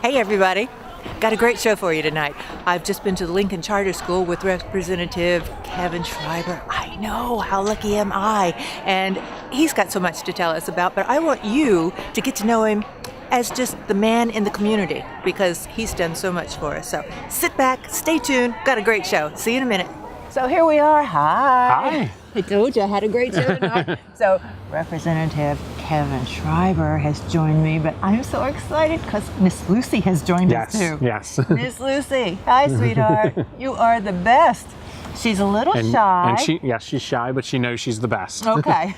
Hey everybody, got a great show for you tonight. I've just been to the Lincoln Charter School with Representative Kevin Schreiber. I know, how lucky am I? And he's got so much to tell us about, but I want you to get to know him as just the man in the community because he's done so much for us. So sit back, stay tuned, got a great show. See you in a minute. So here we are. Hi. I told you I had a great show tonight. So Representative Kevin Schreiber has joined me, but I'm so excited because Miss Lucy has joined us too. Yes. Miss Lucy, hi sweetheart. You are the best. She's a little shy. And she's shy, but she knows she's the best. Okay.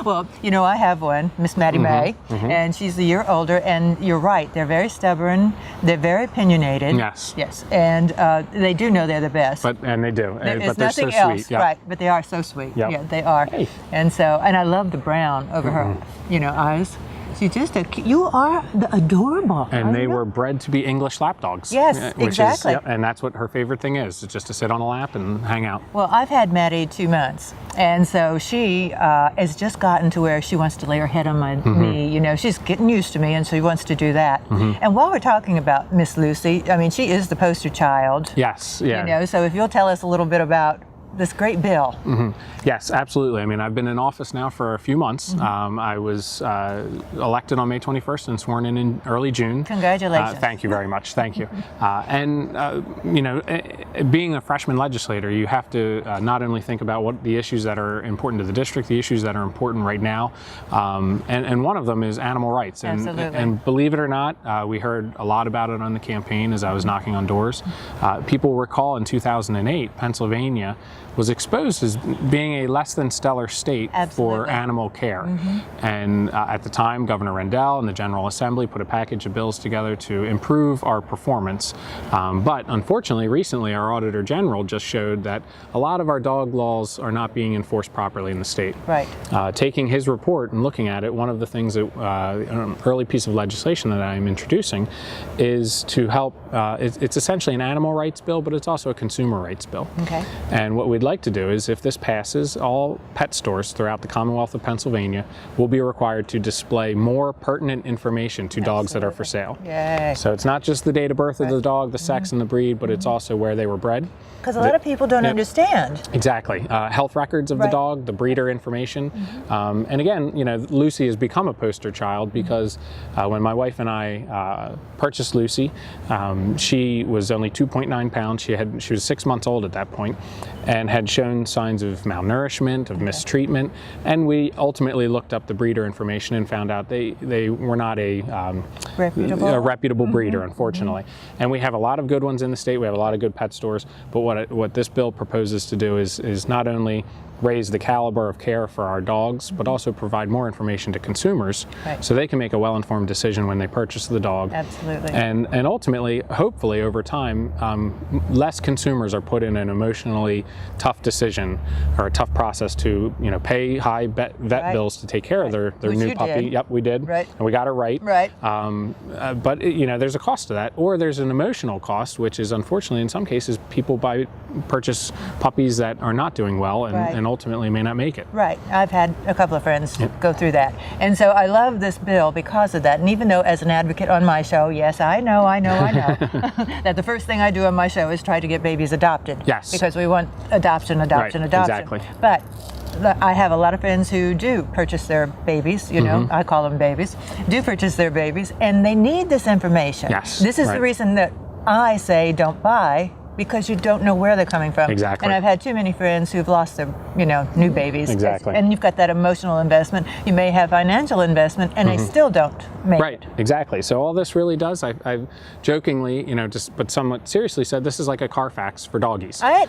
Well, you know, I have one, Miss Maddie May, and she's a year older, and you're right, they're very stubborn, they're very opinion-ated. Yes. Yes, and they do know they're the best. And they do, It's but they're so nothing else, sweet. Yep. right, but they are so sweet. Yep. Yeah, they are. Hey. And I love the brown over her, eyes. She's just you are adorable. And they were bred to be English lapdogs. Yes, exactly. And that's what her favorite thing is just to sit on a lap and hang out. Well, I've had Maddie 2 months, and so she has just gotten to where she wants to lay her head on my knee. You know, she's getting used to me, and she wants to do that. And while we're talking about Miss Lucy, I mean, she is the poster child. Yes, yeah. You know, so if you'll tell us a little bit about this great bill. Yes, absolutely. I mean, I've been in office now for a few months. I was elected on May 21st and sworn in early June. Congratulations. Thank you very much. Thank you. You know, being a freshman legislator, you have to not only think about what the issues that are important to the district, the issues that are important right now, and one of them is animal rights. And believe it or not, we heard a lot about it on the campaign as I was knocking on doors. People recall in 2008, Pennsylvania was exposed as being a less than stellar state for animal care. And at the time, Governor Rendell and the General Assembly put a package of bills together to improve our performance. But unfortunately, recently, our Auditor General just showed that a lot of our dog laws are not being enforced properly in the state. Right. Taking his report and looking at it, one of the things that an early piece of legislation that I'm introducing is to help, it's essentially an animal rights bill, but it's also a consumer rights bill. Okay. And what we'd like to do is, if this passes, all pet stores throughout the Commonwealth of Pennsylvania will be required to display more pertinent information to dogs that are for sale. Yay. So it's not just the date of birth of the dog, the sex and the breed, but it's also where they were bred. Because a lot of people don't understand. Exactly. Health records of the dog, the breeder information. And again, you know, Lucy has become a poster child because when my wife and I purchased Lucy, she was only 2.9 pounds. She was 6 months old at that point and had shown signs of malnourishment, of mistreatment. And we ultimately looked up the breeder information and found out they were not a reputable breeder, unfortunately. And we have a lot of good ones in the state. We have a lot of good pet stores. But what this bill proposes to do is not only raise the caliber of care for our dogs, but also provide more information to consumers so they can make a well-informed decision when they purchase the dog. Absolutely. And ultimately, hopefully over time, less consumers are put in an emotionally tough decision or a tough process to, you know, pay high vet bills to take care of their new puppy. Yep, we did. Right. And we got it right. Right. But you know, there's a cost to that, or there's an emotional cost, which is unfortunately in some cases people purchase puppies that are not doing well and ultimately may not make it. Right. I've had a couple of friends go through that. And so I love this bill because of that. And even though as an advocate on my show, yes, I know, that the first thing I do on my show is try to get babies adopted. Yes. Because we want adoption. Exactly. But I have a lot of friends who do purchase their babies, you know, I call them babies, do purchase their babies, and they need this information. Yes. This is the reason that I say don't buy, because you don't know where they're coming from. Exactly. And I've had too many friends who've lost their, you know, new babies. Exactly. And you've got that emotional investment. You may have financial investment, and they still don't make it. Right, exactly. So all this really does, I've jokingly, you know, but somewhat seriously said, this is like a Carfax for doggies. I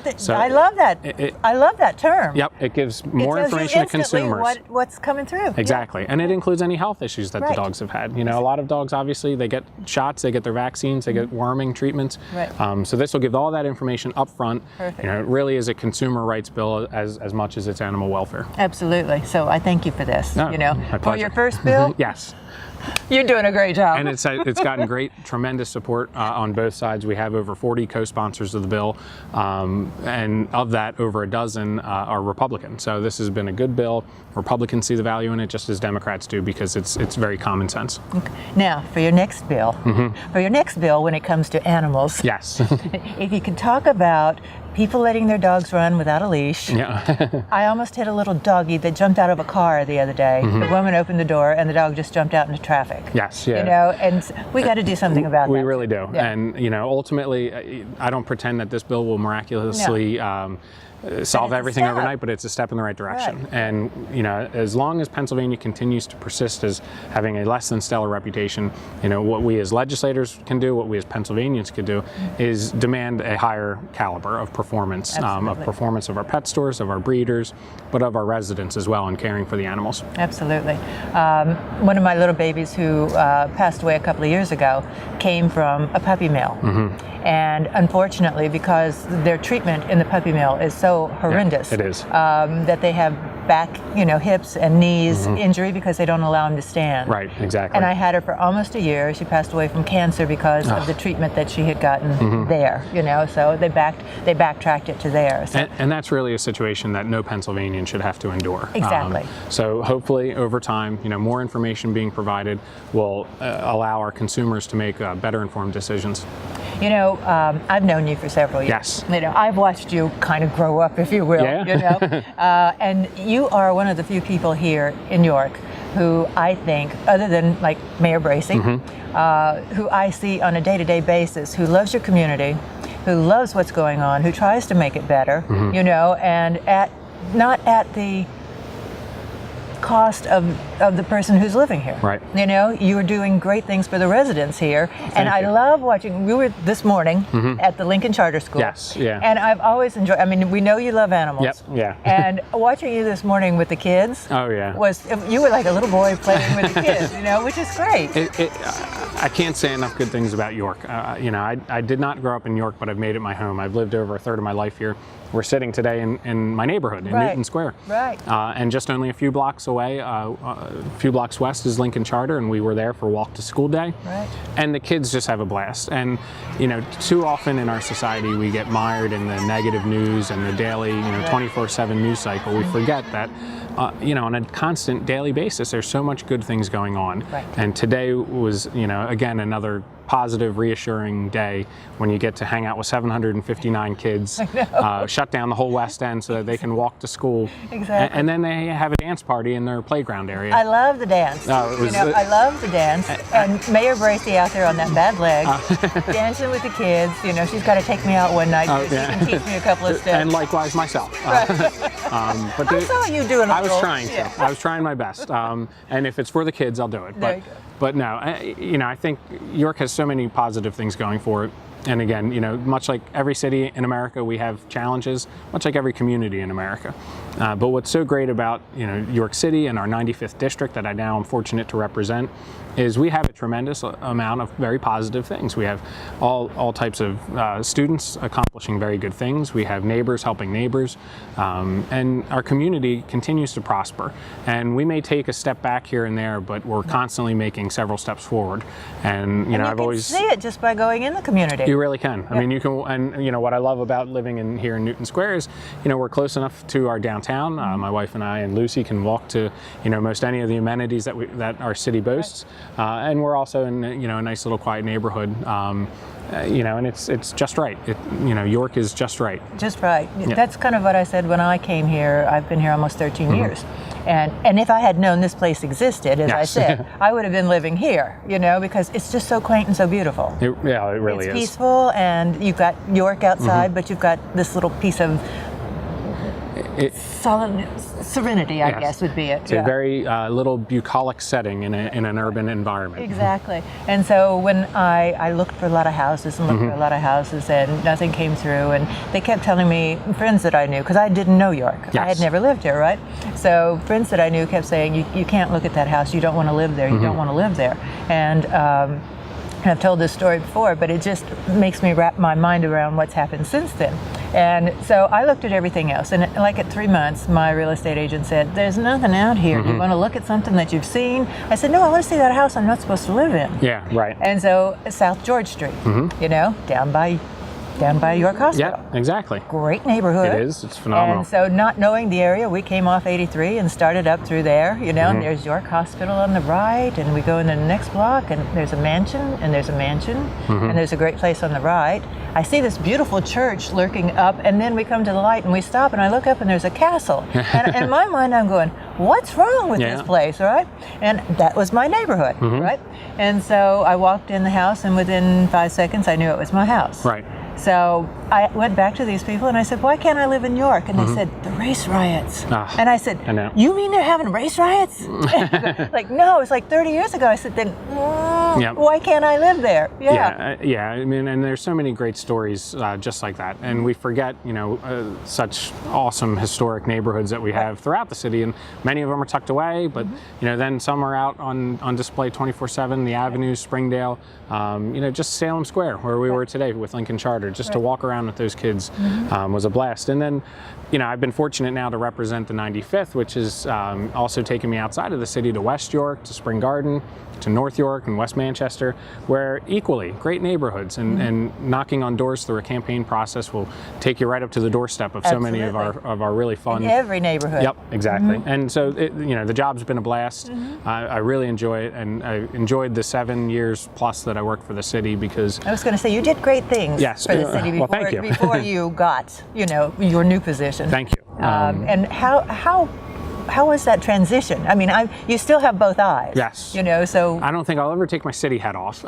love that. I love that term. Yep, it gives more information to consumers. What's coming through. Exactly, and it includes any health issues that the dogs have had. You know, a lot of dogs, obviously, they get shots, they get their vaccines, they get worming treatments. Right. So this will give all that information up front. Perfect. You know, it really is a consumer rights bill as much as it's animal welfare. Absolutely. So I thank you for this. No, you know, my for pleasure. your first bill. Yes. You're doing a great job. And it's gotten tremendous support on both sides. We have over 40 co-sponsors of the bill, and of that, over a dozen are Republican. So this has been a good bill. Republicans see the value in it just as Democrats do, because it's very common sense. Okay. Now, for your next bill, when it comes to animals, yes, if you could talk about people letting their dogs run without a leash. Yeah. I almost hit a little doggy that jumped out of a car the other day. The woman opened the door and the dog just jumped out into traffic. Yes, yeah. You know, and we got to do something about that. We really do. Yeah. And, you know, ultimately, I don't pretend that this bill will miraculously solve everything overnight, but it's a step in the right direction. Right. And, you know, as long as Pennsylvania continues to persist as having a less than stellar reputation, you know, what we as legislators can do, what we as Pennsylvanians can do, is demand a higher caliber of performance, of our pet stores, of our breeders, but of our residents as well in caring for the animals. Absolutely. One of my little babies who passed away a couple of years ago came from a puppy mill. And unfortunately, because their treatment in the puppy mill is so horrendous, it is. That they have back, hips and knees injury because they don't allow them to stand. Right, exactly. And I had her for almost a year. She passed away from cancer because of the treatment that she had gotten there. So they backtracked it to there. So. And that's really a situation that no Pennsylvanian should have to endure. Exactly. So hopefully over time, more information being provided will allow our consumers to make better informed decisions. I've known you for several years. Yes. I've watched you kind of grow up, if you will. Yeah. And you are one of the few people here in York who I think, other than like Mayor Bracy, who I see on a day-to-day basis, who loves your community, who loves what's going on, who tries to make it better, and not at the cost of the person who's living here. Right. You are doing great things for the residents here. And I love watching, we were this morning at the Lincoln Charter School. Yes, yeah. And I've always enjoyed, we know you love animals. Yep, yeah. And watching you this morning with the kids. Oh, yeah. You were like a little boy playing with the kids, which is great. I can't say enough good things about York. I did not grow up in York, but I've made it my home. I've lived over a third of my life here. We're sitting today in my neighborhood in Newton Square. Right. And just only a few blocks away, a few blocks west is Lincoln Charter, and we were there for Walk to School Day. Right. And the kids just have a blast. And, too often in our society we get mired in the negative news and the daily, 24/7 news cycle. We forget that, on a constant daily basis, there's so much good things going on. Right. And today was, again, another positive, reassuring day when you get to hang out with 759 kids, shut down the whole West End so that they can walk to school. Exactly. And then they have a dance party in their playground area. I love the dance. I love the dance. And Mayor Bracy out there on that bad leg, dancing with the kids. She's got to take me out one night so she can teach me a couple of steps. And likewise myself. Right. But I saw you doing a I was little. trying to. I was trying my best. And if it's for the kids, I'll do it. There you go. But no, I think York has so many positive things going for it. And again, much like every city in America, we have challenges, much like every community in America. But what's so great about, York City and our 95th district that I now am fortunate to represent is we have a tremendous amount of very positive things. We have all types of students accomplishing very good things. We have neighbors helping neighbors, and our community continues to prosper. And we may take a step back here and there, but we're constantly making several steps forward. And you I've always see it just by going in the community. You really can. I mean, you can, and what I love about living here in Newton Square is, we're close enough to our downtown. My wife and I and Lucy can walk to, most any of the amenities that our city boasts. And we're also in, a nice little quiet neighborhood, and it's just right. York is just right. Just right. Yeah. That's kind of what I said when I came here. I've been here almost 13 years. And if I had known this place existed, as I said, I would have been living here, because it's just so quaint and so beautiful. It really is. It's peaceful, and you've got York outside, but you've got this little piece of solid serenity, I guess would be it. It's a very little bucolic setting in an urban environment. Exactly. And so when I looked for a lot of houses and nothing came through, and they kept telling me, friends that I knew, because I didn't know York. Yes. I had never lived here, right? So friends that I knew kept saying, you can't look at that house, you don't want to live there, you don't want to live there. And I've told this story before, but it just makes me wrap my mind around what's happened since then. And so I looked at everything else, and like at 3 months, my real estate agent said, "There's nothing out here. You want to look at something that you've seen?" I said, "No, I want to see that house I'm not supposed to live in." Yeah, right. And so South George Street, you know, down by York Hospital. Yeah, exactly. Great neighborhood. It is. It's phenomenal. And so, not knowing the area, we came off 83 and started up through there, you know, and there's York Hospital on the right, and we go into the next block, and there's a mansion, and there's a mansion, and there's a great place on the right. I see this beautiful church lurking up, and then we come to the light, and we stop, and I look up, and there's a castle. And in my mind, I'm going, what's wrong with this place, right? And that was my neighborhood, right? And so I walked in the house, and within 5 seconds, I knew it was my house. Right. So I went back to these people and I said, "Why can't I live in York?" And they said, "The race riots." And I said, "You mean they're having race riots?" Like, no, it's like 30 years ago. I said, "Then why can't I live there?" Yeah. I mean, and there's so many great stories just like that. And we forget, you know, such awesome historic neighborhoods that we have throughout the city. And many of them are tucked away, but, you know, then some are out on display 24/7, the avenues, Springdale, you know, just Salem Square, where we were today with Lincoln Charter. Just to walk around with those kids was a blast. And then, you know, I've been fortunate now to represent the 95th, which has also taken me outside of the city to West York, to Spring Garden, to North York and West Manchester, where equally great neighborhoods, and knocking on doors through a campaign process will take you right up to the doorstep of so many of our really fun. In every neighborhood. Yep, exactly. And so, you know, the job's been a blast. I really enjoy it, and I enjoyed the 7 years plus that I worked for the city, because I was going to say, you did great things for the city before, thank you. before you got, you know, your new position. Thank you. And how was that transition? I mean, you still have both eyes. Yes. You know, so I don't think I'll ever take my city hat off.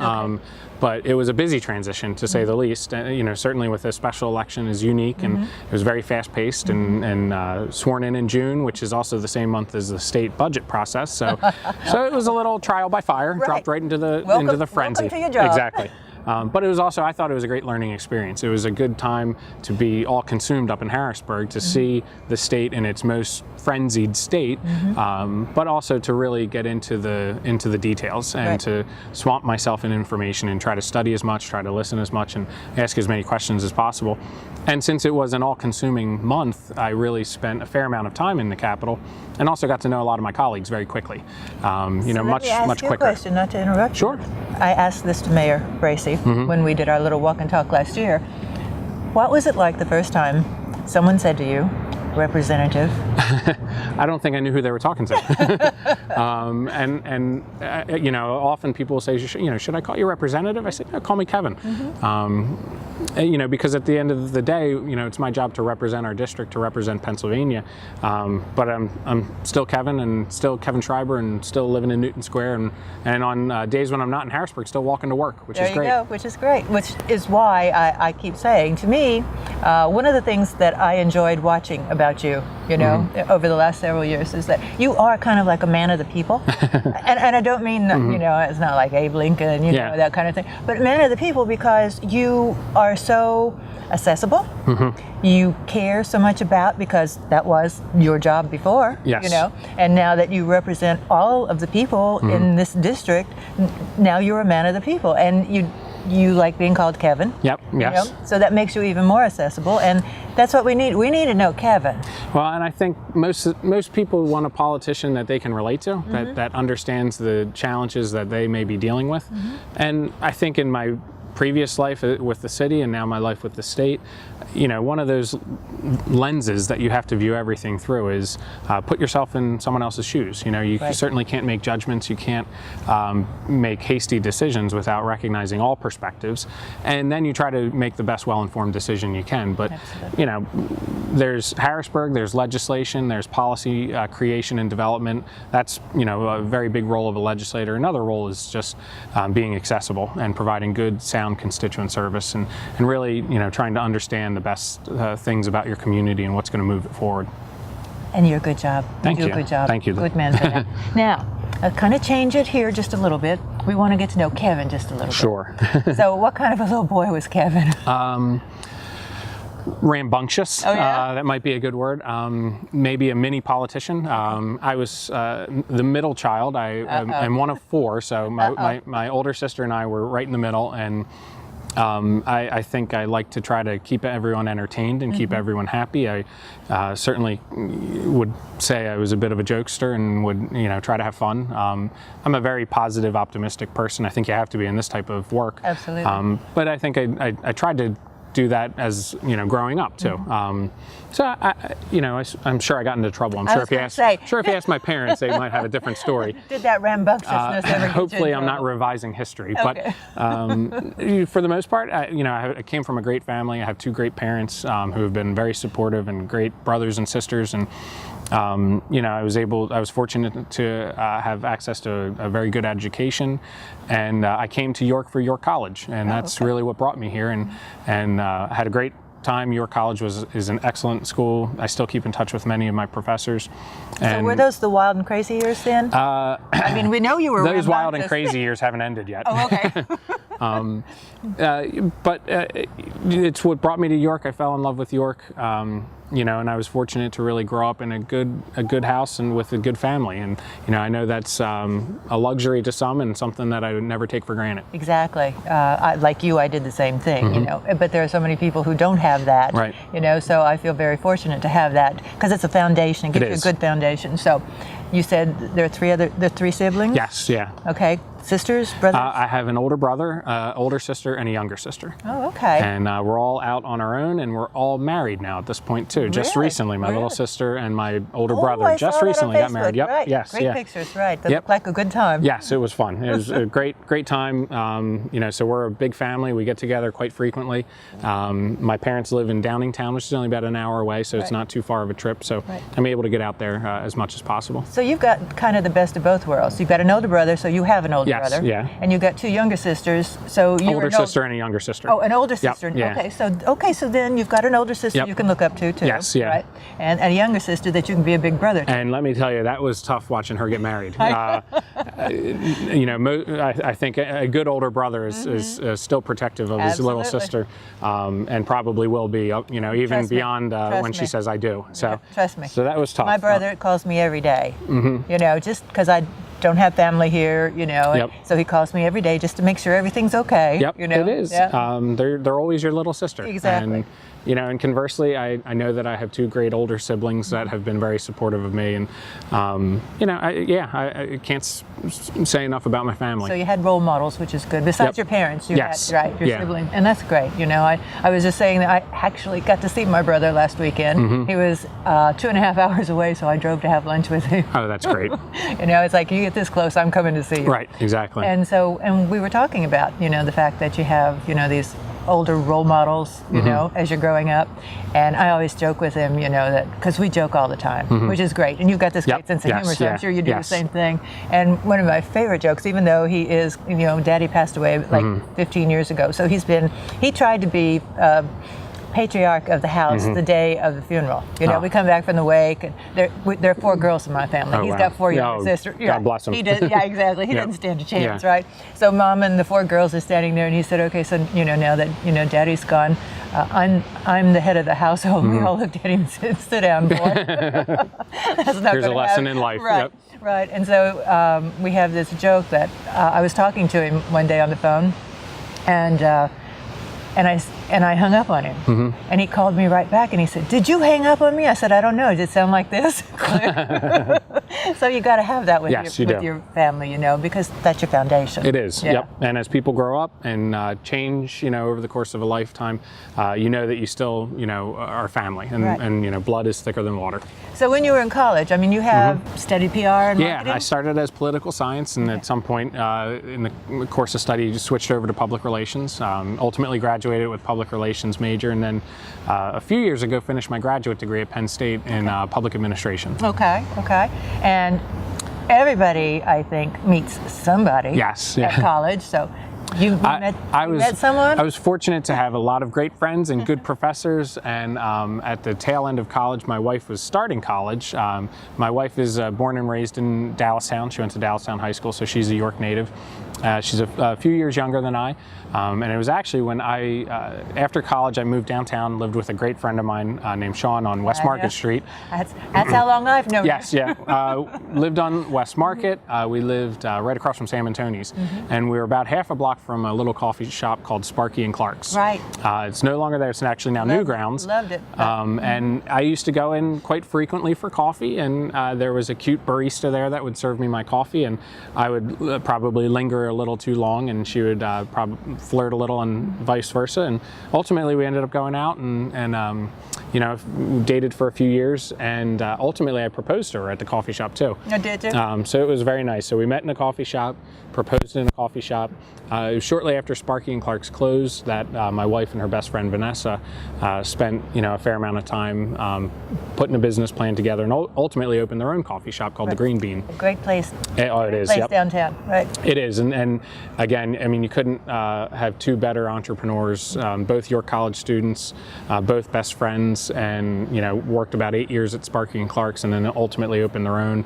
But it was a busy transition, to say the least. You know, certainly with a special election is unique, and it was very fast-paced, and sworn in June, which is also the same month as the state budget process. So, so it was a little trial by fire, dropped right into the frenzy. Welcome to your job. Exactly. But it was also, I thought it was a great learning experience. It was a good time to be all consumed up in Harrisburg, to see the state in its most frenzied state, but also to really get into the details, and to swamp myself in information and try to study as much, try to listen as much, and ask as many questions as possible. And since it was an all-consuming month, I really spent a fair amount of time in the Capitol, and also got to know a lot of my colleagues very quickly. You know, much quicker. A question, not to interrupt. Sure. I asked this to Mayor Bracy when we did our little walk and talk last year. What was it like the first time someone said to you, "Representative"? I don't think I knew who they were talking to. You know, often people will say, you know, "Should I call you representative?" I said, "No, call me Kevin." You know, because at the end of the day, you know, it's my job to represent our district, to represent Pennsylvania. But I'm still Kevin, and still Kevin Schreiber, and still living in Newton Square, and on days when I'm not in Harrisburg, still walking to work, which is great. There you go, which is great. Which is why I keep saying, to me, one of the things that I enjoyed watching about you, you know, over the last several years, is that you are kind of like a man of the people. and I don't mean, you know, it's not like Abe Lincoln, you know, that kind of thing, but man of the people, because you are so accessible. You care so much about, because that was your job before, you know, and now that you represent all of the people in this district, now you're a man of the people, and you like being called Kevin. Yep. Yes. You know? So that makes you even more accessible, and that's what we need. We need to know Kevin. Well, and I think most people want a politician that they can relate to, that understands the challenges that they may be dealing with. And I think in my previous life with the city, and now my life with the state, you know, one of those lenses that you have to view everything through is put yourself in someone else's shoes. You know, you certainly can't make judgments. You can't make hasty decisions without recognizing all perspectives. And then you try to make the best well-informed decision you can. But, you know, there's Harrisburg, there's legislation, there's policy creation and development. That's, you know, a very big role of a legislator. Another role is just being accessible and providing good, sound constituent service, and really, you know, trying to understand the best things about your community and what's going to move it forward. And you're a good job. Thank you. Do a good job. Thank you. Good man for that. Now, I'll kind of change it here just a little bit. We want to get to know Kevin just a little bit. Sure. So what kind of a little boy was Kevin? Rambunctious. That might be a good word. Maybe a mini politician. I was the middle child. I'm one of four, so my older sister and I were right in the middle, and I think I like to try to keep everyone entertained and keep everyone happy. I certainly would say I was a bit of a jokester and would, try to have fun. I'm a very positive, optimistic person. I think you have to be in this type of work. Absolutely. But I think I tried to do that as growing up too. I'm sure I got into trouble. I'm sure if you ask my parents, they might have a different story. Did that rambunctiousness ever get you in Hopefully, I'm not trouble? revising history. Okay. But for the most part, I came from a great family. I have two great parents who have been very supportive and great brothers and sisters, and I was fortunate to have access to a very good education, and I came to York for York College, and that's really what brought me here, and had a great time. York College is an excellent school. I still keep in touch with many of my professors. So were those the wild and crazy years then? I mean, we know you were. Those wild and crazy years haven't ended yet. Oh, okay. But it's what brought me to York. I fell in love with York, and I was fortunate to really grow up in a good house and with a good family. And I know that's a luxury to some and something that I would never take for granted. Exactly. Like you, I did the same thing. But there are so many people who don't have that. Right. So I feel very fortunate to have that because it's a foundation. It gives you a good foundation. So you said there are three siblings? Yes. Yeah. Okay. Sisters, brothers? I have an older brother, older sister, and a younger sister. Oh, okay. And we're all out on our own, and we're all married now at this point too. Just Really? recently, my little sister and my older Oh, brother I just saw that recently on got married. Facebook, Yep. Right. Yes. Great yeah. pictures, right. They Yep. look like a good time. Yes, it was fun. It was a great time. So we're a big family. We get together quite frequently. My parents live in Downingtown, which is only about an hour away, so it's not too far of a trip. So I'm able to get out there as much as possible. So you've got kind of the best of both worlds. You've got an older brother, so you have an older Yes, brother. yeah. And you've got two younger sisters, so you're Older sister and a younger sister. Oh, an older sister. Yeah. Okay, so then you've got an older sister you can look up to too. Yes, yeah. Right? And a younger sister that you can be a big brother to. And let me tell you, that was tough watching her get married. I think a good older brother is still protective of his little sister, and probably will be, even Trust me. beyond when she says I do. So Trust me. So that was tough. My brother calls me every day, just because I don't have family here, Yep. so he calls me every day just to make sure everything's okay. Yep, it is. Yeah. They're always your little sister. Exactly. And conversely, I know that I have two great older siblings that have been very supportive of me, and I can't say enough about my family. So you had role models, which is good. Besides your parents, you Yes. had your siblings, and that's great. I was just saying that I actually got to see my brother last weekend. He was 2.5 hours away, so I drove to have lunch with him. Oh, that's great. It's like you get this close, I'm coming to see you. Right, exactly. And we were talking about the fact that you have these older role models, as you're growing up. And I always joke with him, that because we joke all the time, which is great. And you've got this great sense of humor, so I'm sure you do the same thing. And one of my favorite jokes, even though he is, Daddy passed away like 15 years ago, so he tried to be patriarch of the house the day of the funeral. We come back from the wake, and there are 4 girls in my family. He's got 4 younger sisters. God bless him. He did, exactly. He didn't stand a chance, right? So Mom and the 4 girls are standing there, and he said, "Okay, so now that Daddy's gone, I'm the head of the household." We all looked at him and said, "Sit down, boy." That's not There's a gonna lesson happen. in life. Right. Yep. Right. And so we have this joke that I was talking to him one day on the phone, and I hung up on him. And he called me right back and he said, "Did you hang up on me?" I said, "I don't know. Did it sound like this?" So you got to have that with, your family, because that's your foundation. It is. Yeah. Yep. And as people grow up and change, over the course of a lifetime, that you still, are family, and blood is thicker than water. So when you were in college, you have studied PR and marketing? Yeah, I started as political science, and at some point in the course of study, just switched over to public relations. Ultimately graduated with public relations major, and then a few years ago finished my graduate degree at Penn State in public administration. Okay. And everybody, I think, meets somebody at college. So you met someone? I was fortunate to have a lot of great friends and good professors, and at the tail end of college, my wife was starting college. My wife is born and raised in Dallastown. She went to Dallastown High School, so she's a York native. She's a few years younger than I, and it was actually when after college, I moved downtown, lived with a great friend of mine named Sean on West Market Street. That's how long I've known you. Yes, yeah. Lived on West Market. We lived right across from Sam and Tony's, and we were about half a block from a little coffee shop called Sparky and Clark's. Right. It's no longer there. It's actually now Newgrounds. Loved it. And I used to go in quite frequently for coffee, and there was a cute barista there that would serve me my coffee, and I would probably linger a little too long, and she would probably flirt a little, and vice versa. And ultimately, we ended up going out and you know, dated for a few years, and ultimately I proposed to her at the coffee shop too. Oh, did you? So it was very nice. So we met in a coffee shop, proposed in a coffee shop. It was shortly after Sparky and Clark's closed that my wife and her best friend Vanessa spent, you know, a fair amount of time putting a business plan together, and ultimately opened their own coffee shop called the Green Bean. A great place. It is. Place Yep. downtown, right? It is, and again, I mean, you couldn't have two better entrepreneurs, both York College students, both best friends, and you know, worked about 8 years at Sparky and Clark's, and then ultimately opened their own.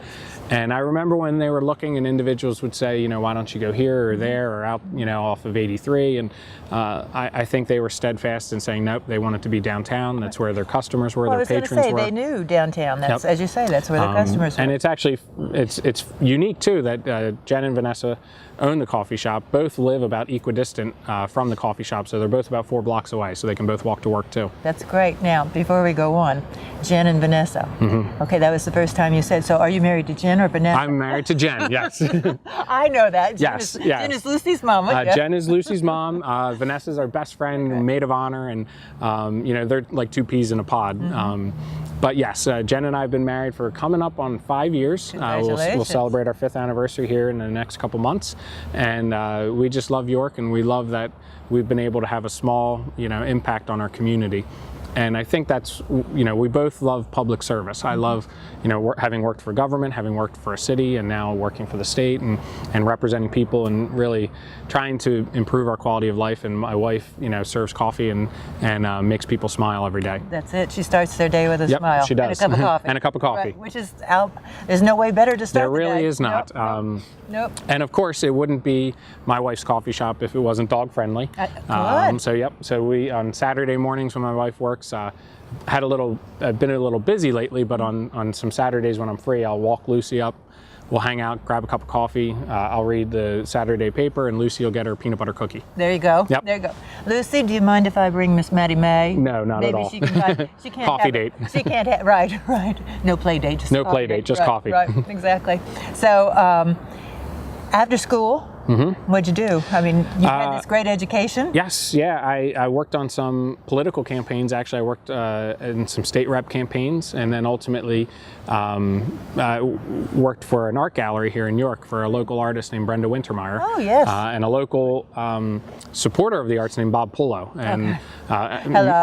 And I remember when they were looking, and individuals would say, you know, why don't you go here or there or out, you know, off of 83? And I think they were steadfast in saying, nope, they wanted to be downtown. That's where their customers were, their patrons were. I was going to say, they knew downtown. That's, as you say, that's where their customers were. And it's actually, it's unique too that Jen and Vanessa own the coffee shop, both live about equidistant from the coffee shop, so they're both about 4 blocks away, so they can both walk to work too. That's great. Now, before we go on, Jen and Vanessa. Okay, that was the first time you said, so are you married to Jen or Vanessa? I'm married to Jen, yes. I know that. Jen is Lucy's mom. Jen is Lucy's mom. Vanessa's our best friend, maid of honor, and you know, they're like 2 peas in a pod. But yes, Jen and I have been married for coming up on 5 years. We'll celebrate our 5th anniversary here in the next couple months, and we just love York, and we love that we've been able to have a small, you know, impact on our community. And I think that's, you know, we both love public service. I love, you know, having worked for government, having worked for a city, and now working for the state and representing people and really trying to improve our quality of life. And my wife, you know, serves coffee and makes people smile every day. That's it. She starts their day with a smile. She does. And a cup of coffee. And a cup of coffee. Right, which is, there's no way better to start the day. There really is not. Nope. And of course, it wouldn't be my wife's coffee shop if it wasn't dog friendly. So we, on Saturday mornings when my wife works, I've been a little busy lately, but on some Saturdays when I'm free, I'll walk Lucy up. We'll hang out, grab a cup of coffee. I'll read the Saturday paper, and Lucy will get her peanut butter cookie. There you go. Yep. There you go. Lucy, do you mind if I bring Miss Maddie May? No, not at all. Maybe she can buy. She can't coffee date. She can't have. Right. No play date. Just no play date. Just coffee. Right. Exactly. So after school. What'd you do? I mean, you had this great education. Yes, yeah. I worked on some political campaigns. Actually, I worked in some state rep campaigns, and then ultimately I worked for an art gallery here in York for a local artist named Brenda Wintermeyer. Oh, yes. And a local supporter of the arts named Bob Pullo. And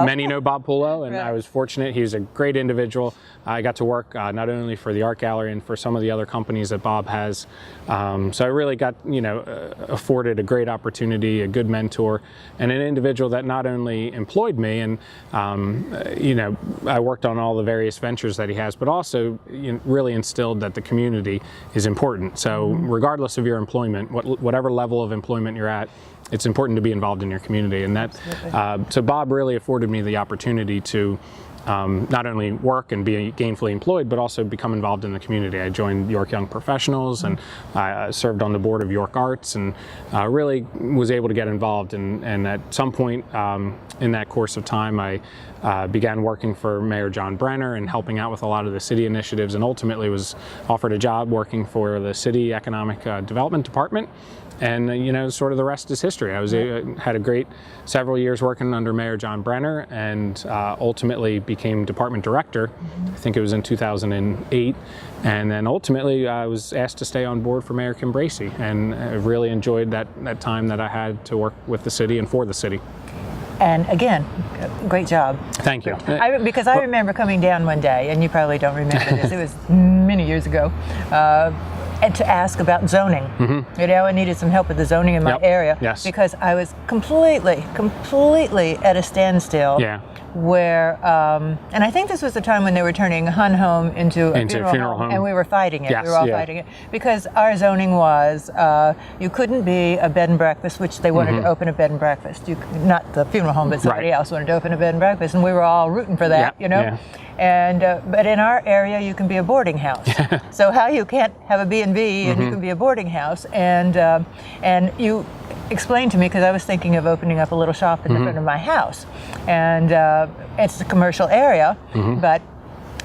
many know Bob Pullo, and I was fortunate. He was a great individual. I got to work not only for the art gallery and for some of the other companies that Bob has. So I really got, you know, afforded a great opportunity, a good mentor, and an individual that not only employed me and, you know, I worked on all the various ventures that he has, but also, you know, really instilled that the community is important. So regardless of your employment, whatever level of employment you're at, it's important to be involved in your community. And that, so Bob really afforded me the opportunity to not only work and be gainfully employed, but also become involved in the community. I joined York Young Professionals, and I served on the board of York Arts, and really was able to get involved. And at some point in that course of time, I began working for Mayor John Brenner and helping out with a lot of the city initiatives, and ultimately was offered a job working for the City Economic Development Department. And you know, sort of the rest is history. I had a great several years working under Mayor John Brenner, and ultimately became department director. I think it was in 2008, and then ultimately I was asked to stay on board for Mayor Kim Bracey, and I really enjoyed that time that I had to work with the city and for the city. And again, great job. Thank you. Because I remember coming down one day, and you probably don't remember this. It was many years ago. And to ask about zoning. You know, I needed some help with the zoning in my area, because I was completely at a standstill where, and I think this was the time when they were turning Hun Home into a funeral home, and we were fighting it. Yes, we were all fighting it because our zoning was you couldn't be a bed and breakfast, which they wanted to open a bed and breakfast. Not the funeral home, but somebody else wanted to open a bed and breakfast, and we were all rooting for that, you know. Yeah. And but in our area, you can be a boarding house. So how you can't have a B&B and you can be a boarding house, and you explained to me, because I was thinking of opening up a little shop in the front of my house, and it's a commercial area, but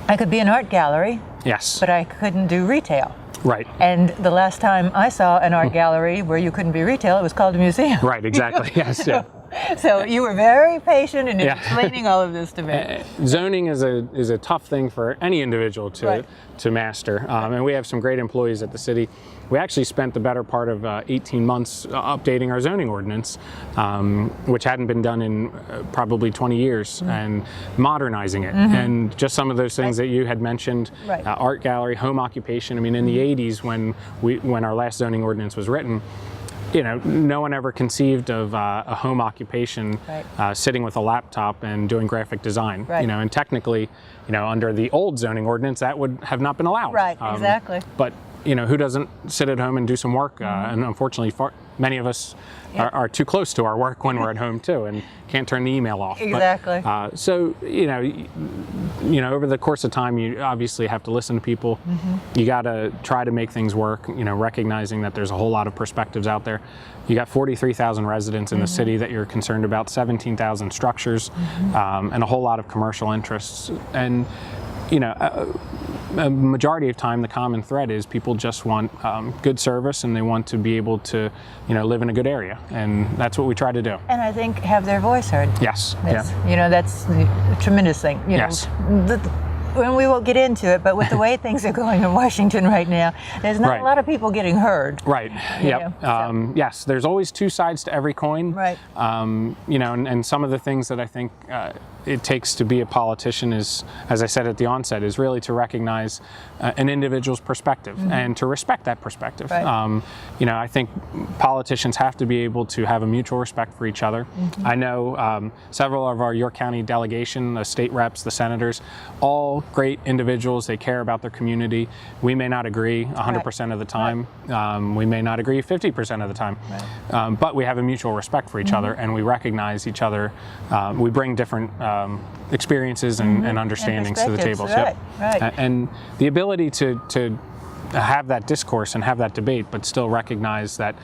I could be an art gallery. Yes. But I couldn't do retail. Right. And the last time I saw an art gallery where you couldn't be retail, it was called a museum. Right. Exactly. Yes. Yeah. So you were very patient in explaining all of this to me. Zoning is a tough thing for any individual to master, and we have some great employees at the city. We actually spent the better part of 18 months updating our zoning ordinance, which hadn't been done in probably 20 years, and modernizing it. And just some of those things that you had mentioned, art gallery, home occupation. I mean, in the 80s when our last zoning ordinance was written, you know, no one ever conceived of a home occupation sitting with a laptop and doing graphic design. You know, and technically, you know, under the old zoning ordinance, that would have not been allowed. Right, exactly. But you know, who doesn't sit at home and do some work? And unfortunately, many of us are too close to our work when we're at home too, and can't turn the email off. Exactly. But, so you know, over the course of time, you obviously have to listen to people. You got to try to make things work. You know, recognizing that there's a whole lot of perspectives out there. You got 43,000 residents in the city that you're concerned about, 17,000 structures, and a whole lot of commercial interests. And you know, a majority of time, the common thread is people just want good service, and they want to be able to, you know, live in a good area, and that's what we try to do. And I think have their voice heard. Yes. You know, that's a tremendous thing. You know, and we won't get into it, but with the way things are going in Washington right now, there's not a lot of people getting heard. Right. Yes. There's always two sides to every coin. Right. You know, and some of the things that I think it takes to be a politician is, as I said at the onset, is really to recognize an individual's perspective and to respect that perspective. You know, I think politicians have to be able to have a mutual respect for each other. I know several of our York County delegation, the state reps, the senators, all great individuals. They care about their community. We may not agree 100% of the time. We may not agree 50% of the time. But we have a mutual respect for each other, and we recognize each other. We bring different experiences and understandings to the table. And the ability to have that discourse and have that debate, but still recognize that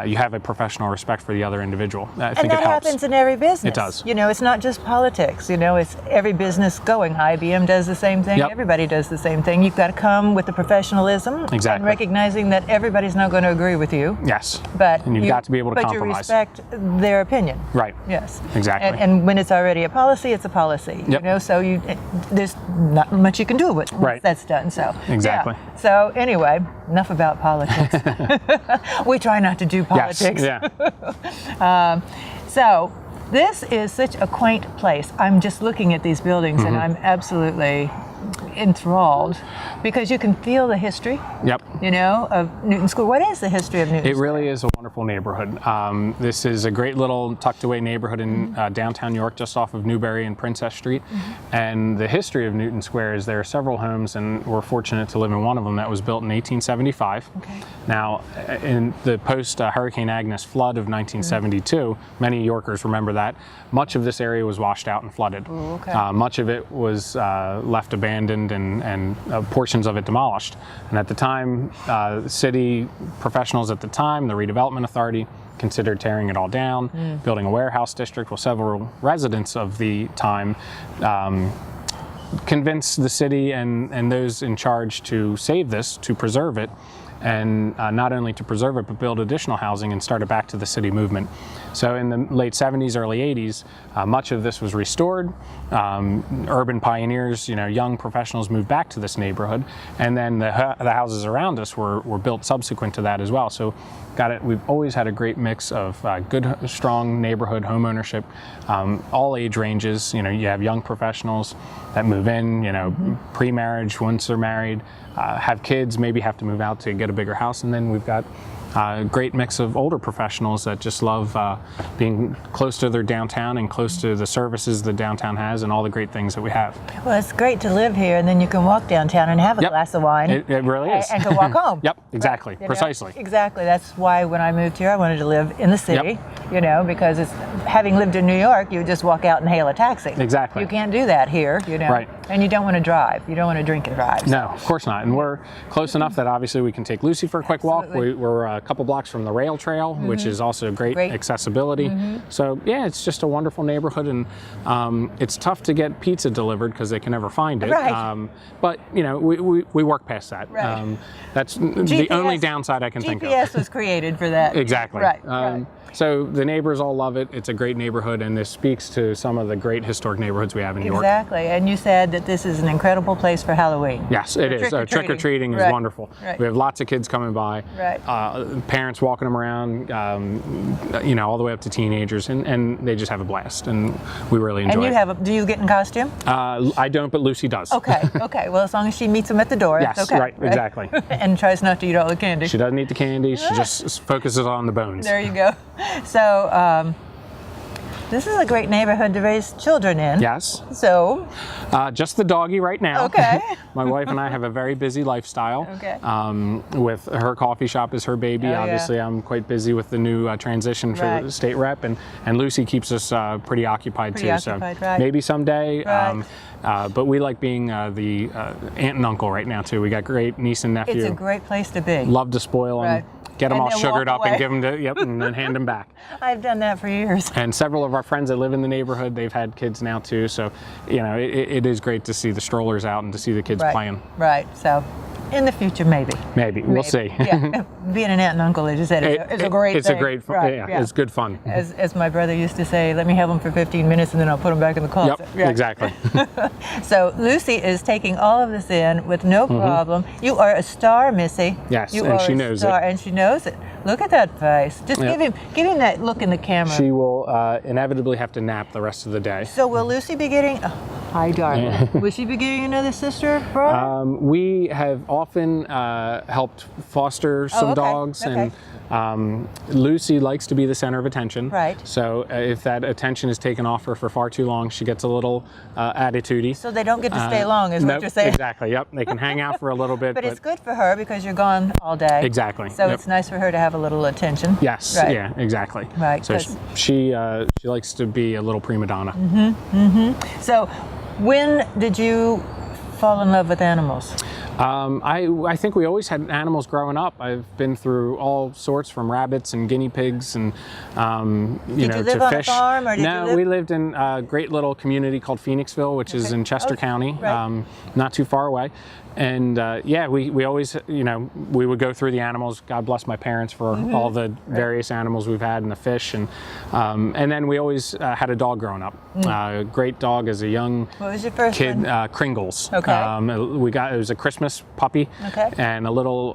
you have a professional respect for the other individual. I think it helps. And that happens in every business. It does. You know, it's not just politics. You know, it's every business going. IBM does the same thing. Everybody does the same thing. You've got to come with the professionalism and recognizing that everybody's not going to agree with you. Yes. But and you've got to be able to compromise. But you respect their opinion. Right. Yes. Exactly. And when it's already a policy, it's a policy. You know, so there's not much you can do with it once that's done. So exactly. Yeah. So anyway, enough about politics. We try not to do politics. Yes. So this is such a quaint place. I'm just looking at these buildings and I'm absolutely enthralled because you can feel the history. You know, of Newton Square. What is the history of Newton Square? It really is a wonderful neighborhood. This is a great little tucked away neighborhood in downtown York, just off of Newberry and Princess Street. And the history of Newton Square is there are several homes, and we're fortunate to live in one of them that was built in 1875. Now, in the post-Hurricane Agnes flood of 1972, many Yorkers remember that, much of this area was washed out and flooded. Much of it was left abandoned and portions of it demolished. And at the time, city professionals at the time, the redevelopment authority, considered tearing it all down, building a warehouse district. Well, several residents of the time convinced the city and those in charge to save this, to preserve it, and not only to preserve it, but build additional housing and start a back to the city movement. So in the late 70s, early 80s, much of this was restored. Urban pioneers, you know, young professionals moved back to this neighborhood, and then the houses around us were built subsequent to that as well. So we've always had a great mix of good, strong neighborhood home ownership, all age ranges. You know, you have young professionals that move in, you know, pre-marriage, once they're married, have kids, maybe have to move out to get a bigger house, and then we've got great mix of older professionals that just love being close to their downtown and close to the services the downtown has and all the great things that we have. Well, it's great to live here, and then you can walk downtown and have a glass of wine. It really is. And go walk home. Yep, exactly, Right? precisely. Exactly. That's why when I moved here, I wanted to live in the city. Because having lived in New York, you would just walk out and hail a taxi. Exactly. You can't do that here, Right. And you don't want to drive. You don't want to drink and drive. No, of course not. And we're close enough that obviously we can take Lucy for a quick walk. We're a couple blocks from the rail trail, which is also great accessibility. So yeah, it's just a wonderful neighborhood, and it's tough to get pizza delivered because they can never find it. Right. But we work past that. Right. That's the only downside I can think of. GPS was created for that. Exactly. Right. So the neighbors all love it. It's a great neighborhood, and this speaks to some of the great historic neighborhoods we have in New York. Exactly. And you said that this is an incrable place for Halloween. Yes, it is. Trick-or-treating is wonderful. Right. We have lots of kids coming by, parents walking them around, all the way up to teenagers, and they just have a blast, and we really enjoy it. And do you get in costume? I don't, but Lucy does. Okay. Well, as long as she meets them at the door, yes, that's okay. right, exactly. And tries not to eat all the candy. She doesn't eat the candy. She just focuses on the bones. There you go. So, this is a great neighborhood to raise children in. Yes. So? Just the doggy right now. Okay. My wife and I have a very busy lifestyle. Okay. With her coffee shop is her baby. Obviously, I'm quite busy with the new transition for state rep, and Lucy keeps us pretty occupied too. So maybe someday. But we like being the aunt and uncle right now too. We got great niece and nephew. It's a great place to be. Love to spoil them. Get them all sugared up and give them and then hand them back. I've done that for years. And several of our friends that live in the neighborhood, they've had kids now too. So, it is great to see the strollers out and to see the kids playing. Right. So, in the future, maybe. We'll see. Yeah. Being an aunt and uncle, as you said, is a great thing. It's a great fun. It's good fun. As my brother used to say, let me have them for 15 minutes and then I'll put them back in the closet. Yep, exactly. So Lucy is taking all of this in with no problem. You are a star, Missy. Yes, you and are she a knows star, it. And she knows it. Look at that face. Just give him that look in the camera. She will inevitably have to nap the rest of the day. So will Lucy be getting? Hi, darling. Will she be getting another sister, brother? We have often helped foster some dogs, and Lucy likes to be the center of attention. Right. So if that attention is taken off her for far too long, she gets a little attitudey. So they don't get to stay long, is what you're saying? Exactly. Yep. They can hang out for a little bit, but it's good for her because you're gone all day. Exactly. So it's nice for her to have a little attention. Yes. Right. Yeah. Exactly. Right. So she likes to be a little prima donna. So, when did you fall in love with animals? I think we always had animals growing up. I've been through all sorts, from rabbits and guinea pigs and Did you live to on fish. a farm, or did No, you live? we lived in a great little community called Phoenixville, which is in Chester County, not too far away. And we always, we would go through the animals. God bless my parents for all the various animals we've had and the fish. And then we always had a dog growing up. A great dog as a young What was your first kid, one? Kringles. Okay. It was a Christmas puppy and a little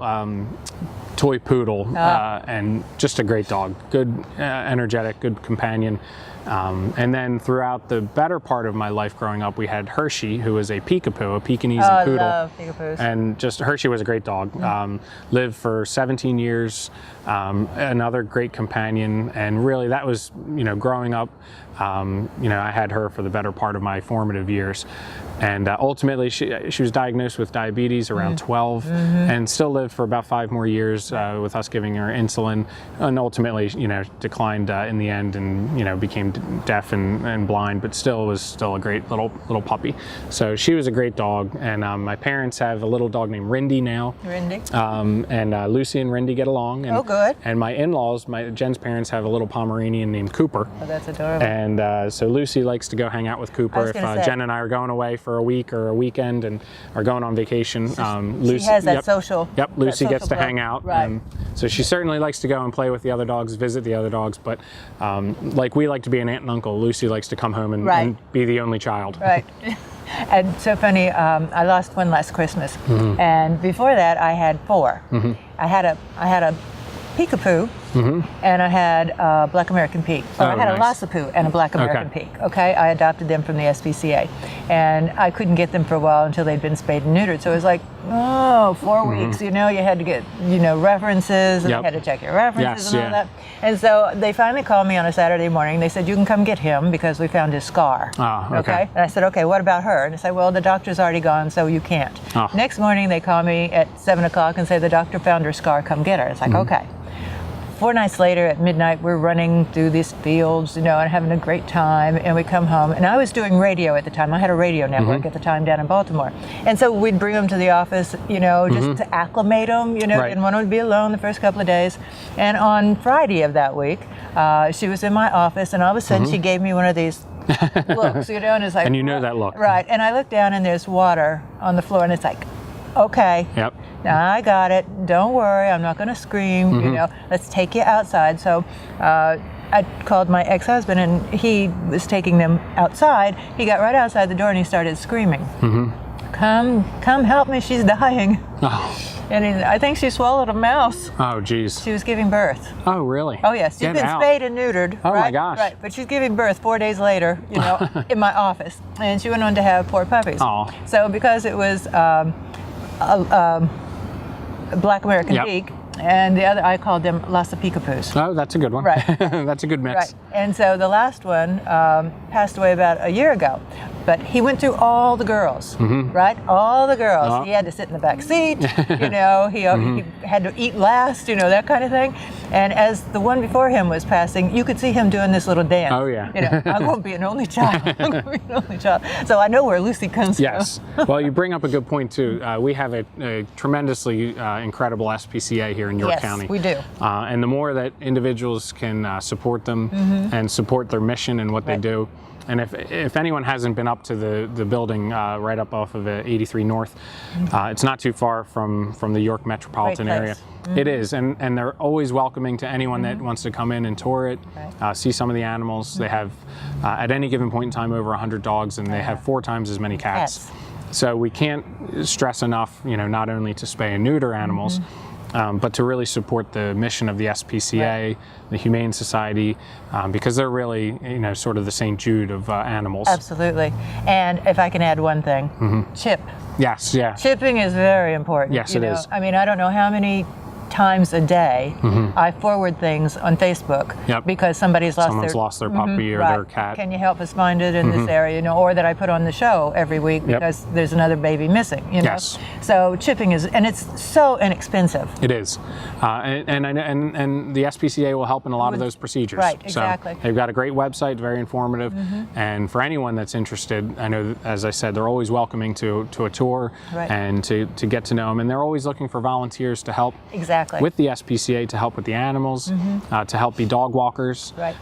toy poodle, and just a great dog. Good, energetic, good companion. And then throughout the better part of my life growing up, we had Hershey, who was a peekapoo, a Pekingese poodle. I love peekapoos. And just Hershey was a great dog. Lived for 17 years, another great companion. And really that was, growing up, I had her for the better part of my formative years. And ultimately she was diagnosed with diabetes around 12 and still lived for about 5 more years with us giving her insulin, and ultimately, declined in the end and, became deaf and blind, but was still a great little puppy. So she was a great dog. And my parents have a little dog named Rindy now. Rindy. And Lucy and Rindy get along. And, good. And my in-laws, Jen's parents, have a little Pomeranian named Cooper. Oh, that's adorable. And so Lucy likes to go hang out with Cooper. If Jen and I are going away for a week or a weekend and are going on vacation, Lucy has that social. Yep, Lucy that gets to social hang out. Right. So she certainly likes to go and play with the other dogs, visit the other dogs. But like we like to be an aunt and uncle, Lucy likes to come home and be the only child. Right. And so funny, I lost one last Christmas, and before that I had 4. I had a peekapoo, and I had a black American peak. I had a Lassapoo and a black American peak. Okay, I adopted them from the SPCA, and I couldn't get them for a while until they'd been spayed and neutered. So it was like, 4 weeks, you know, you had to get, you know, references, and you had to check your references and all that. And so they finally called me on a Saturday morning. They said, you can come get him because we found his scar. Oh, okay. And I said, okay, what about her? And they said, well, the doctor's already gone, so you can't. Oh. Next morning, they call me at 7 o'clock and say, the doctor found her scar, come get her. It's like, okay. 4 nights later at midnight, we're running through these fields, you know, and having a great time, and we come home. And I was doing radio at the time. I had a radio network at the time down in Baltimore. And so we'd bring them to the office, you know, just to acclimate them, you know, didn't want them to be alone the first couple of days. And on Friday of that week, she was in my office, and all of a sudden she gave me one of these looks, you know, and it's like... And you know that look. Right. And I look down, and there's water on the floor, and it's like, okay. Yep. Now I got it. Don't worry. I'm not going to scream. You know, let's take you outside. So I called my ex-husband, and he was taking them outside. He got right outside the door, and he started screaming. Come help me. She's dying. Oh. And I think she swallowed a mouse. Oh, geez. She was giving birth. Oh, really? Oh, yes. She's been spayed and neutered. Oh, right? my gosh. Right. But she's giving birth 4 days later, you know, in my office. And she went on to have 4 puppies. Oh. So because it was a Black American Beak, and the other, I called them Lhasa Peekapoos. Oh, that's a good one. Right. That's a good mix. Right. And so the last one passed away about a year ago. But he went through all the girls, right? All the girls. Oh. He had to sit in the back seat, you know, he had to eat last, you know, that kind of thing. And as the one before him was passing, you could see him doing this little dance. Oh, yeah. You know, I'm going to be an only child. I'm going to be an only child. So I know where Lucy comes Yes. from. Well, you bring up a good point, too. We have a tremendously incredible SPCA here in York County. Yes, we do. And the more that individuals can support them and support their mission and what they do. And if anyone hasn't been up to the building right up off of 83 North, it's not too far from the York metropolitan area. It is, and they're always welcoming to anyone that wants to come in and tour it, see some of the animals. They have, at any given point in time, over 100 dogs, and they have 4 times as many cats. So we can't stress enough, you know, not only to spay and neuter animals, but to really support the mission of the SPCA, the Humane Society, because they're really, you know, sort of the St. Jude of animals. Absolutely. And if I can add one thing, chip. Yes, yeah. Chipping is very important. Yes, it is. I mean, I don't know how many times a day I forward things on Facebook because someone's lost their puppy or their cat. Can you help us find it in this area? You know, or that I put on the show every week because there's another baby missing. You know? Yes. So chipping is, and it's so inexpensive. It is, and the SPCA will help in a lot of those procedures. Right, exactly. So they've got a great website, very informative, and for anyone that's interested, I know, as I said, they're always welcoming to a tour and to get to know them, and they're always looking for volunteers to help. Exactly. With the SPCA to help with the animals, to help be dog walkers. Right.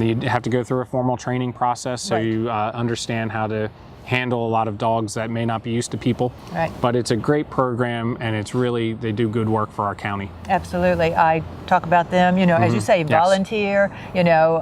You have to go through a formal training process so you understand how to handle a lot of dogs that may not be used to people. Right. But it's a great program, and it's really, they do good work for our county. Absolutely. I talk about them, you know, as you say, volunteer, you know,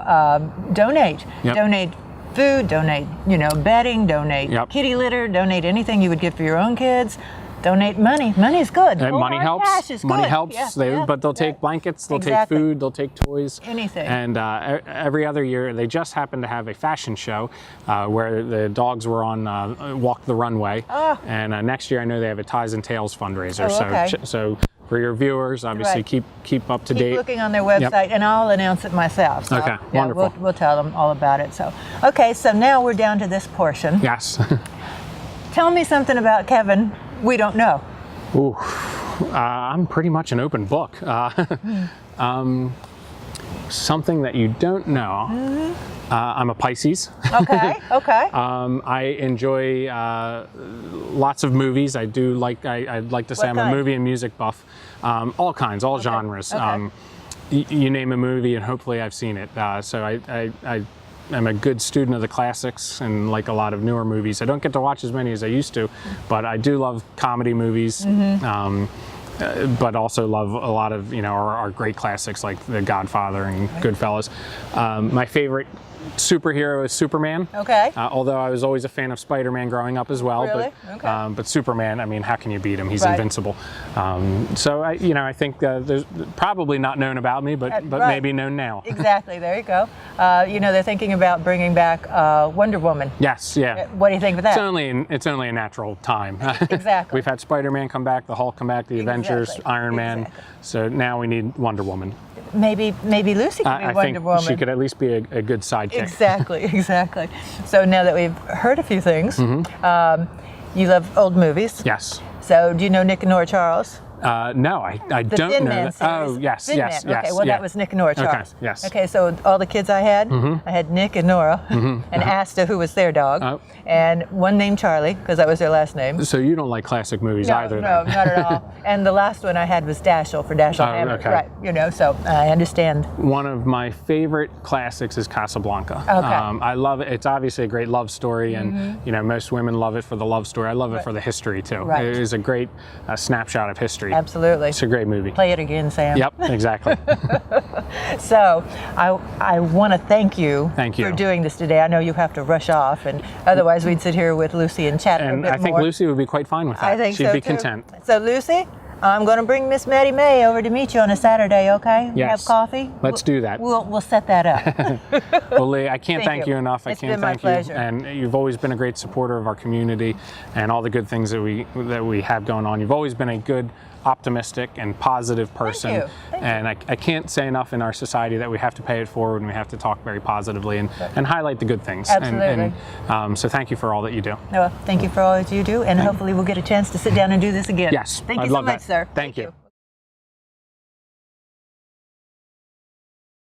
donate. Donate food, donate, you know, bedding, donate kitty litter, donate anything you would give for your own kids. Donate money. Money's good. Money helps. Cash is money good. helps. But they'll take blankets, they'll take food, they'll take toys. Anything. And every other year, they just happen to have a fashion show where the dogs were on Walk the Runway. Oh. And next year, I know they have a Ties and Tails fundraiser. Oh, okay. So for your viewers, obviously keep up to date. Keep looking on their website, and I'll announce it myself. So, okay, wonderful. We'll tell them all about it. So, okay, so now we're down to this portion. Yes. Tell me something about Kevin we don't know. Ooh, I'm pretty much an open book. Something that you don't know. I'm a Pisces. Okay. Okay. I enjoy lots of movies. I do like. I'd like to say I'm a movie and music buff. All kinds, all genres. Okay. You name a movie, and hopefully I've seen it. So I'm a good student of the classics and like a lot of newer movies. I don't get to watch as many as I used to, but I do love comedy movies. But also love a lot of, you know, our great classics like The Godfather and Goodfellas. My favorite superhero is Superman. Okay. Although I was always a fan of Spider-Man growing up as well. Really? But, Okay. but Superman, I mean, how can you beat him? He's Right. invincible. So I think there's probably not known about me, but Right. maybe known now. Exactly. There you go. They're thinking about bringing back Wonder Woman. Yes, yeah. What do you think of that? It's only a natural time. Exactly. We've had Spider-Man come back, the Hulk come back, the Avengers, Exactly. Iron Man. Exactly. So now we need Wonder Woman. Maybe Lucy could be I Wonder think Woman. she could at least be a good sidekick. Exactly. So now that we've heard a few things, Mm-hmm. You love old movies. Yes. So do you know Nick and Nora Charles? No, I The don't Thin know Man that. series. Oh, yes, Thin yes, Man. yes. Okay, well yeah. that was Nick and Nora Charles. Okay, yes. Okay, so all the kids I had Nick and Nora, and Asta, who was their dog, Oh. and one named Charlie, because that was their last name. So you don't like classic movies No, either, no, then? not at all. And the last one I had was Dashiell for Dashiell Oh, Hammett. okay. Right, so I understand. One of my favorite classics is Casablanca. Okay. I love it. It's obviously a great love story, and most women love it for the love story. I love it for the history too. Right. It is a great snapshot of history. Absolutely. It's a great movie. Play it again, Sam. Yep, exactly. So I want to thank you, Thank you. for doing this today. I know you have to rush off, and otherwise we'd sit here with Lucy and chat And a bit I think more. Lucy would be quite fine with that. I think She'd so be too. content. So Lucy, I'm going to bring Miss Maddie May over to meet you on a Saturday, okay? Yes. Have coffee? Let's do that. We'll set that up. Well, Leigh, I can't Thank thank you. you enough. I It's can't been my thank pleasure. you. And you've always been a great supporter of our community and all the good things that we have going on. You've always been a good, optimistic, and positive person. you. Thank and I can't say enough in our society that we have to pay it forward and we have to talk very positively and highlight the good things. Absolutely. So thank you for all that you do. Well, thank you for all that you do, and hopefully we'll get a chance to sit down and do this again. Yes, Thank I'd you so love much, that. sir. Thank you.